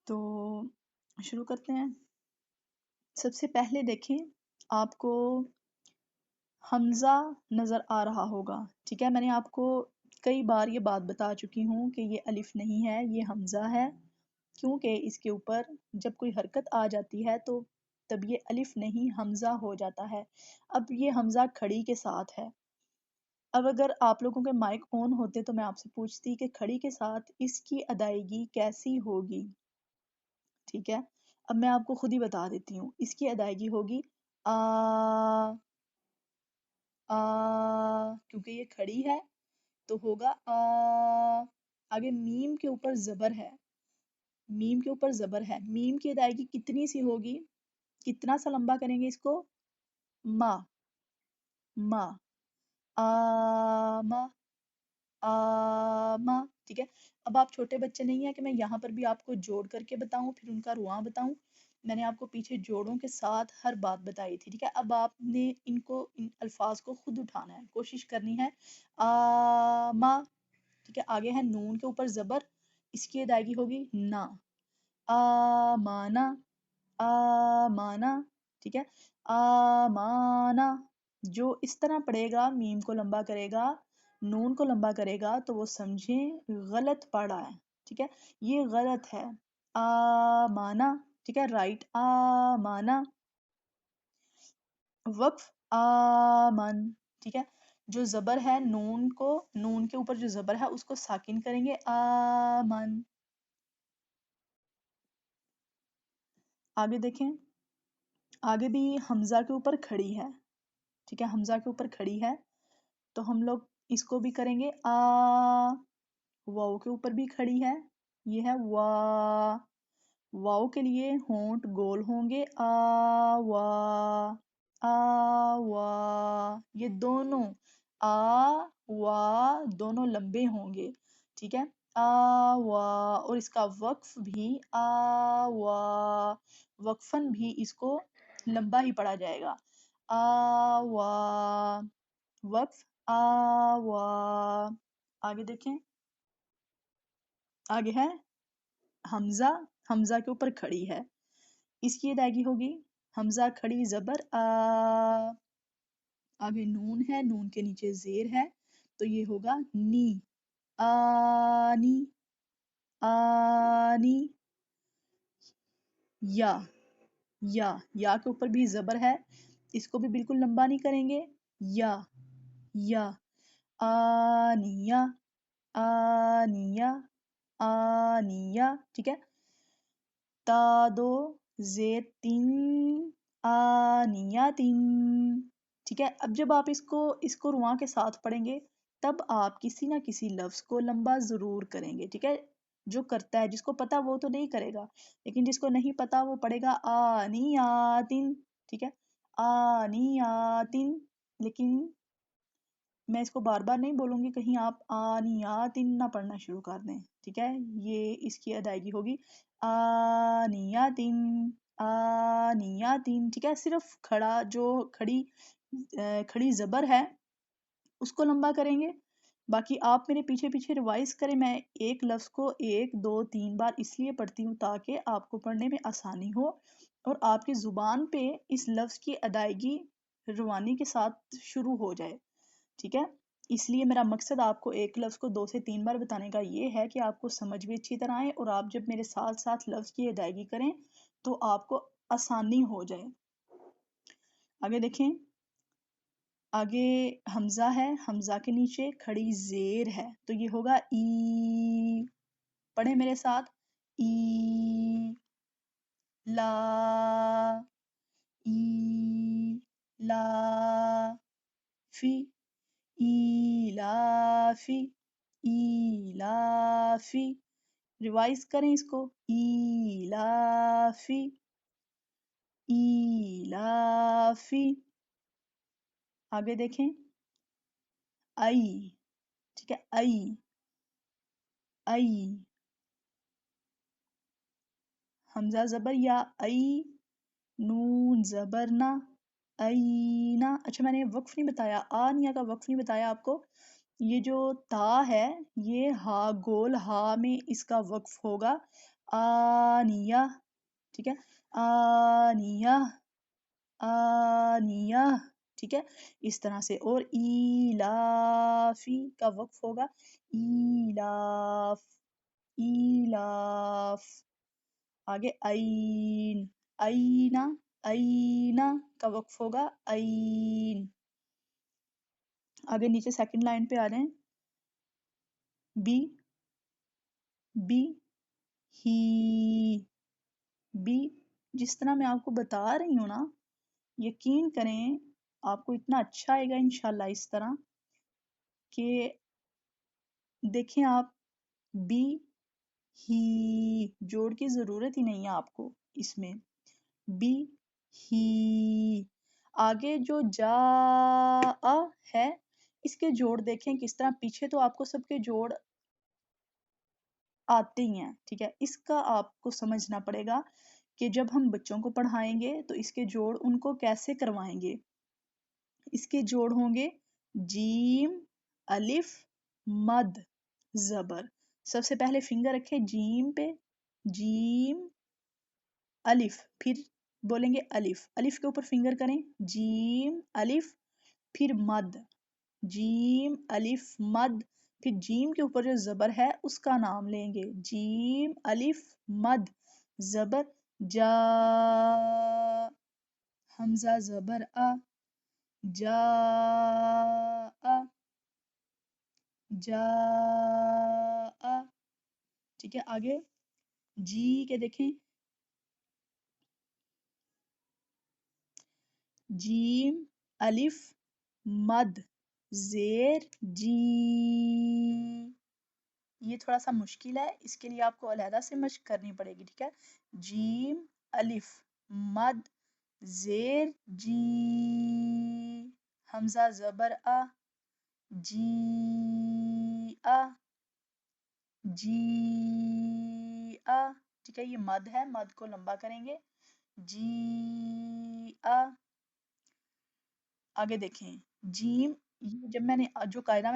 تو شروع کرتے ہیں. سب سے پہلے دیکھیں آپ کو حمزہ نظر آ رہا ہوگا. ٹھیک ہے، میں نے آپ کو کئی بار یہ بات بتا چکی ہوں کہ یہ الف نہیں ہے، یہ حمزہ ہے، کیونکہ اس کے اوپر جب کوئی حرکت آ جاتی ہے تو تب یہ الف نہیں حمزہ ہو جاتا ہے. اب یہ حمزہ کھڑی کے ساتھ ہے. اب اگر آپ لوگوں کے مائک آن ہوتے تو میں آپ سے پوچھتی کہ کھڑی کے ساتھ اس کی ادائیگی کیسی ہوگی. ٹھیک ہے، اب میں آپ کو خود ہی بتا دیتی ہوں. اس کی ادائیگی ہوگی آ آ، کیونکہ یہ کھڑی ہے تو ہوگا آ. آگے میم کے اوپر زبر ہے، میم کے اوپر زبر ہے. میم کی ادائیگی کتنی سی ہوگی؟ کتنا سا لمبا کریں گے اس کو؟ ما ما آما آما. ٹھیک ہے، اب آپ چھوٹے بچے نہیں ہیں کہ میں یہاں پر بھی آپ کو جوڑ کر کے بتاؤں پھر ان کا رواں بتاؤں. میں نے آپ کو پیچھے جوڑوں کے ساتھ ہر بات بتائی تھی. ٹھیک ہے، اب آپ نے ان الفاظ کو خود اٹھانا ہے، کوشش کرنی ہے. آما. ٹھیک ہے، آگے ہے نون کے اوپر زبر، اس کی ادائیگی ہوگی نا. آمانا آمانا. ٹھیک ہے، آمانا. جو اس طرح پڑھے گا، میم کو لمبا کرے گا، نون کو لمبا کرے گا، تو وہ سمجھیں غلط پڑھا ہے. ٹھیک ہے، یہ غلط ہے. آمانا. ٹھیک ہے، رائٹ آمانا. وقف آمن. ٹھیک ہے، جو زبر ہے نون کے اوپر جو زبر ہے اس کو ساکن کریں گے آمن. آگے دیکھیں، آگے بھی حمزہ کے اوپر کھڑی ہے. ٹھیک ہے، حمزہ کے اوپر کھڑی ہے تو ہم لوگ اس کو بھی کریں گے آ. واؤ کے اوپر بھی کھڑی ہے، یہ ہے وا. واؤ کے لیے ہونٹ گول ہوں گے آ وا آ وا. یہ دونوں آ وا دونوں لمبے ہوں گے. ٹھیک ہے، آ وا. اور اس کا وقف بھی آ وا، وقفاً بھی اس کو لمبا ہی پڑھا جائے گا. آ وا وقف آ وا. آگے دیکھیں، آگے ہے حمزہ. حمزہ کے اوپر کھڑی ہے، اس کی ادائیگی ہوگی حمزہ کھڑی زبر آ. آگے نون ہے، نون کے نیچے زیر ہے تو یہ ہوگا نی. آنی آنی. یا یا کے اوپر بھی زبر ہے، اس کو بھی بالکل لمبا نہیں کریں گے. یا یا آنیا آنیا آنیا. ٹھیک ہے، تا دو زیر تین آنیا تین. ٹھیک ہے، اب جب آپ اس کو رواں کے ساتھ پڑھیں گے تب آپ کسی نہ کسی لفظ کو لمبا ضرور کریں گے. ٹھیک ہے، جو کرتا ہے، جس کو پتا وہ تو نہیں کرے گا، لیکن جس کو نہیں پتا وہ پڑھے گا آنیاتن. ٹھیک ہے، آنیاتن. لیکن میں اس کو بار بار نہیں بولوں گی کہیں آپ آنیاتن نہ پڑھنا شروع کر دیں. ٹھیک ہے، یہ اس کی ادائیگی ہوگی آنیاتن آنیاتن. ٹھیک ہے، صرف کھڑی زبر ہے اس کو لمبا کریں گے. باقی آپ میرے پیچھے پیچھے ریوائز کریں. میں ایک لفظ کو 1 2 3 بار اس لیے پڑھتی ہوں تاکہ آپ کو پڑھنے میں آسانی ہو اور آپ کی زبان پہ اس لفظ کی ادائیگی روانی کے ساتھ شروع ہو جائے. ٹھیک ہے، اس لیے میرا مقصد آپ کو ایک لفظ کو 2 سے 3 بار بتانے کا یہ ہے کہ آپ کو سمجھ بھی اچھی طرح آئے اور آپ جب میرے ساتھ ساتھ لفظ کی ادائیگی کریں تو آپ کو آسانی ہو جائے. آگے دیکھیں، آگے حمزہ ہے، حمزہ کے نیچے کھڑی زیر ہے تو یہ ہوگا ای. پڑھیں میرے ساتھ، ای لا ای لا فی ایلافی ایلافی. ریوائز کریں اس کو ایلافی ایلافی. آگے دیکھیں آئی. ٹھیک ہے، آئی آئی. حمزہ زبر یا آئی، نون زبر نا اینا. اچھا میں نے وقف نہیں بتایا، آنیا کا وقف نہیں بتایا آپ کو. یہ جو تا ہے یہ ہا گول ہا میں اس کا وقف ہوگا آنیہ، ٹھیک ہے، آنیہ آنیہ، ٹھیک ہے، اس طرح سے. اور ایلافی کا وقف ہوگا ایلاف ایلاف. آگے عین عینا عینا کا وقف ہوگا عین. آگے نیچے سیکنڈ لائن پہ آ رہے ہیں. بی بی ہی بی. جس طرح میں آپ کو بتا رہی ہوں نا، یقین کریں آپ کو اتنا اچھا آئے گا انشاءاللہ اس طرح کہ دیکھیں آپ بی ہی جوڑ کی ضرورت ہی نہیں ہے آپ کو اس میں. بی ہی. آگے جو جا ہے اس کے جوڑ دیکھیں کس طرح، پیچھے تو آپ کو سب کے جوڑ آتے ہی ہیں، ٹھیک ہے. اس کا آپ کو سمجھنا پڑے گا کہ جب ہم بچوں کو پڑھائیں گے تو اس کے جوڑ ان کو کیسے کروائیں گے. اس کے جوڑ ہوں گے جیم الف مد زبر. سب سے پہلے فنگر رکھے جیم پہ، جیم الف، پھر بولیں گے الف، الف کے اوپر فنگر کریں جیم الف، پھر مد جیم الف مد، پھر جیم کے اوپر جو زبر ہے اس کا نام لیں گے جیم الف مد زبر جا. حمزہ زبر آ جا جا. ٹھیک ہے. آگے جی کے دیکھیں جیم الف مد زیر جی. یہ تھوڑا سا مشکل ہے، اس کے لیے آپ کو علیحدہ سے مشق کرنی پڑے گی، ٹھیک ہے. جیم الف مد زیر جی. حمزہ زبر آ جی آ جی آ. ٹھیک ہے. یہ مد ہے، مد کو لمبا کریں گے جی آ. آگے دیکھیں جیم، جب میں نے جو قاعدہ